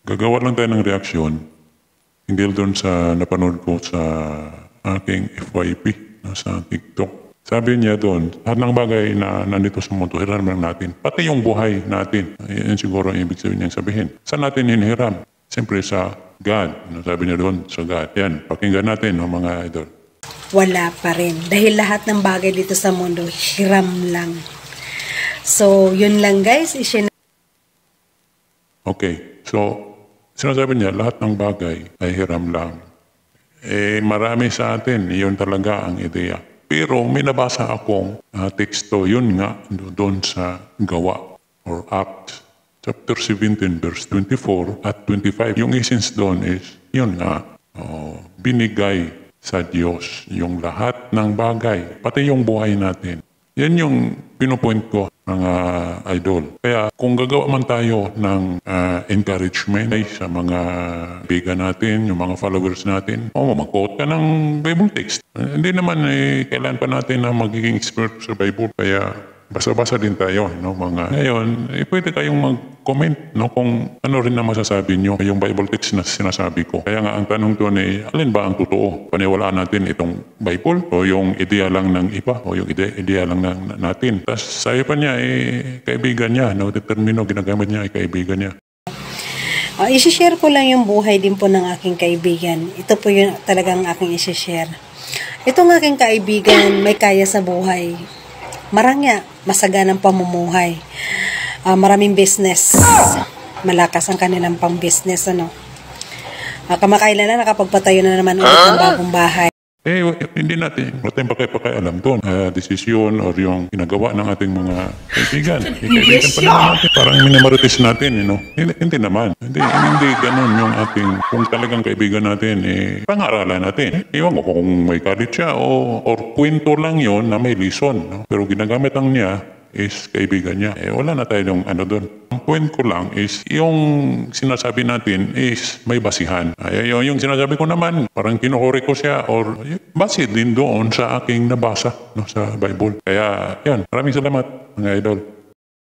Gagawa lang tayo ng reaksyon hinggil doon sa napanood ko sa aking FYP sa TikTok. Sabi niya doon, lahat ng bagay na nandito sa mundo, hiram lang natin. Pati yung buhay natin. Yan siguro ang ibig sabihin niyang sabihin. Saan natin hinihiram? Siyempre sa God. Sabi niya doon, sa God. Yan, pakinggan natin mga idol. Wala pa rin. Dahil lahat ng bagay dito sa mundo, hiram lang. So, yun lang guys. Okay, so sinasabi niya, lahat ng bagay ay hiram lang. Marami sa atin, yun talaga ang ideya. Pero may nabasa akong teksto, yun nga, doon sa gawa or act. Chapter 17, verse 24 at 25. Yung essence doon is, yun nga, binigay sa Diyos yung lahat ng bagay, pati yung buhay natin. Yan yung pinupoint ko, mga idol. Kaya kung gagawa man tayo ng encouragement sa mga biga natin, yung mga followers natin, mag-quote ka ng Bible text. Hindi naman kailan pa natin na magiging expert sa Bible. Kaya basa-basa din tayo, mga ngayon, pwede kayong mag-comment, kung ano rin na masasabi nyo yung Bible text na sinasabi ko. Kaya nga ang tanong doon alin ba ang totoo? Paniwalaan natin itong Bible o yung ideya lang ng iba o yung ideya lang natin. Tapos sabi pa niya, kaibigan niya, determino, ginagamit niya, kaibigan niya. I-share ko lang yung buhay din po ng aking kaibigan. Ito po yung talagang aking i-share. Itong aking kaibigan, may kaya sa buhay. Marangya, masaganang pamumuhay. Maraming business. Malakas ang kanilang pang-business. Kamakailan na nakapagpatayo na naman ulit ng bagong bahay. Hindi natin. Wala tayong pakialam doon. Desisyon or yung ginagawa ng ating mga kaibigan. Kaibigan pa naman natin. Parang minamarites natin, Hindi naman. Hindi ganun yung ating, kung talagang kaibigan natin, pang-aralan natin. Iwan ko kung may kalit siya or kwento lang yon na may lison. Pero ginagamit lang niya is kaibigan niya. Wala na tayong doon. Ang point ko lang is yung sinasabi natin is may basihan. Yung sinasabi ko naman, parang kinukuri ko siya or base din doon sa aking nabasa sa Bible. Kaya yan, maraming salamat mga idol.